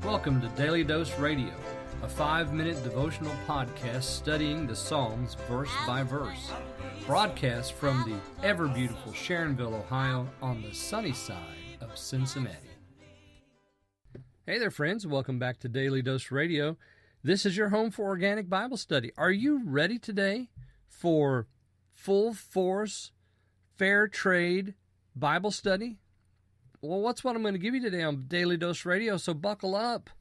Welcome to Daily Dose Radio, a 5-minute devotional podcast studying the Psalms verse by verse. Broadcast from the ever-beautiful Sharonville, Ohio, on the sunny side of Cincinnati. Hey there, friends. Welcome back to Daily Dose Radio. This is your home for organic Bible study. Are you ready today for full force, fair trade Bible study? Well, what's what I'm going to give you today on Daily Dose Radio, so buckle up,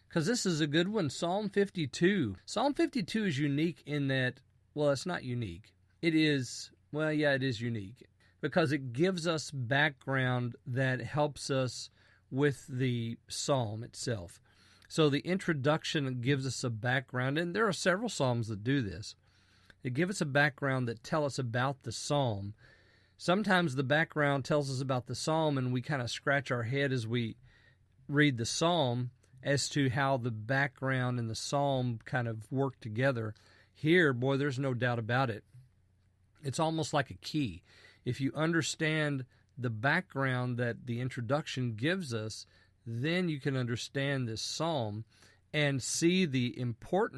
because this is a good one. Psalm 52. Psalm 52 is unique in that, well, it's not unique. It is unique, because it gives us background that helps us with the psalm itself. So the introduction gives us a background, and there are several psalms that do this. They give us a background that tell us about the psalm. Sometimes the background tells us about the psalm, and we kind of scratch our head as we read the psalm as to how the background and the psalm kind of work together. Here, boy, there's no doubt about it. It's almost like a key. If you understand the background that the introduction gives us, then you can understand this psalm and see the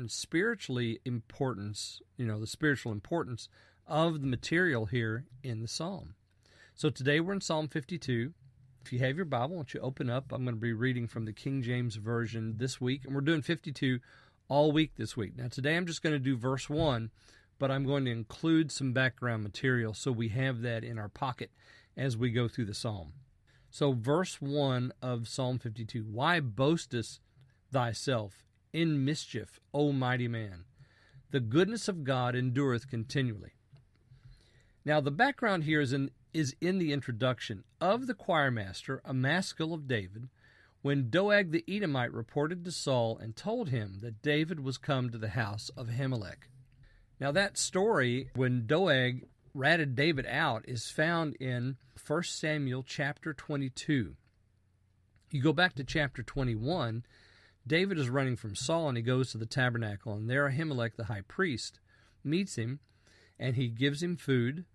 spiritual importance of the material here in the psalm. So today we're in Psalm 52. If you have your Bible, why don't you open up? I'm going to be reading from the King James Version this week, and we're doing 52 all week this week. Now today I'm just going to do verse 1, but I'm going to include some background material so we have that in our pocket as we go through the psalm. So verse 1 of Psalm 52, Why boastest thyself in mischief, O mighty man? The goodness of God endureth continually. Now, the background here is in the introduction of the choirmaster, a maskil of David, when Doeg the Edomite reported to Saul and told him that David was come to the house of Ahimelech. Now, that story, when Doeg ratted David out, is found in 1 Samuel chapter 22. You go back to chapter 21, David is running from Saul, and he goes to the tabernacle, and there Ahimelech the high priest meets him, and he gives him food.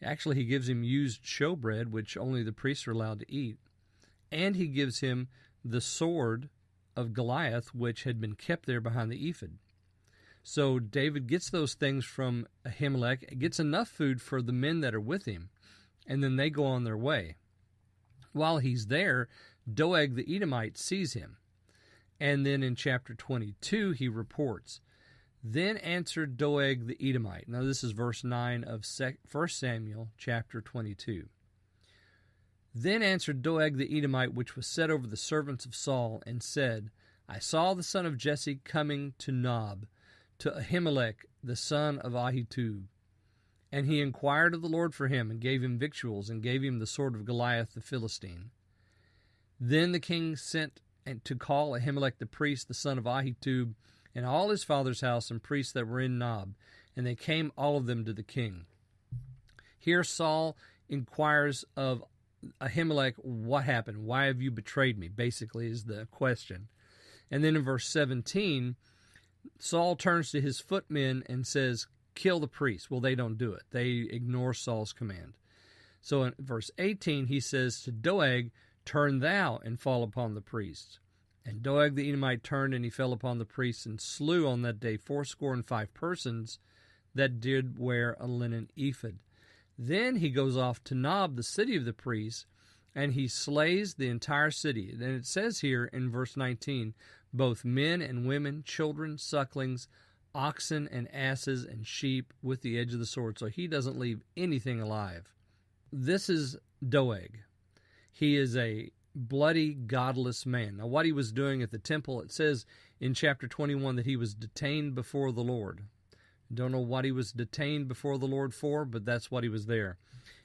Actually, he gives him used showbread, which only the priests are allowed to eat. And he gives him the sword of Goliath, which had been kept there behind the ephod. So David gets those things from Ahimelech, gets enough food for the men that are with him, and then they go on their way. While he's there, Doeg the Edomite sees him. And then in chapter 22, he reports, Then answered Doeg the Edomite. Now this is verse 9 of 1 Samuel chapter 22. Then answered Doeg the Edomite, which was set over the servants of Saul, and said, I saw the son of Jesse coming to Nob, to Ahimelech the son of Ahitub. And he inquired of the Lord for him, and gave him victuals, and gave him the sword of Goliath the Philistine. Then the king sent to call Ahimelech the priest, the son of Ahitub, and all his father's house, and priests that were in Nob, and they came all of them to the king. Here Saul inquires of Ahimelech, what happened? Why have you betrayed me? Basically is the question. And then in verse 17, Saul turns to his footmen and says, kill the priest. Well, they don't do it. They ignore Saul's command. So in verse 18, he says to Doeg, Turn thou and fall upon the priests. And Doeg the Edomite turned, and he fell upon the priests, and slew on that day 75 persons that did wear a linen ephod. Then he goes off to Nob, the city of the priests, and he slays the entire city. And it says here in verse 19, both men and women, children, sucklings, oxen and asses and sheep with the edge of the sword. So he doesn't leave anything alive. This is Doeg. He is a bloody, godless man. Now, what he was doing at the temple, it says in chapter 21 that he was detained before the Lord. Don't know what he was detained before the Lord for, but that's what he was there.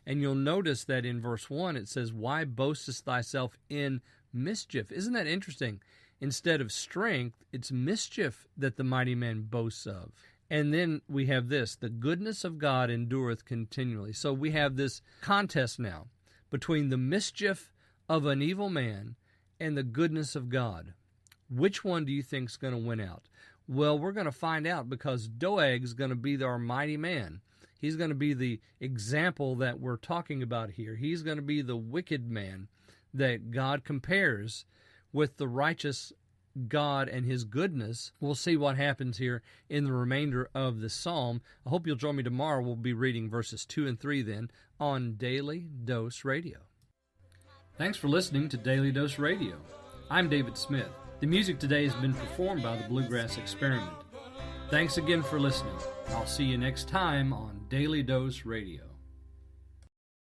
And you'll notice that in verse 1 it says, Why boastest thyself in mischief? Isn't that interesting? Instead of strength, it's mischief that the mighty man boasts of. And then we have this, the goodness of God endureth continually. So we have this contest now between the mischief of an evil man and the goodness of God. Which one do you think is going to win out? Well, we're going to find out, because Doeg is going to be our mighty man. He's going to be the example that we're talking about here. He's going to be the wicked man that God compares with the righteous God and His goodness. We'll see what happens here in the remainder of the psalm. I hope you'll join me tomorrow. We'll be reading verses 2 and 3 then on Daily Dose Radio. Thanks for listening to Daily Dose Radio. I'm David Smith. The music today has been performed by the Bluegrass Experiment. Thanks again for listening. I'll see you next time on Daily Dose Radio.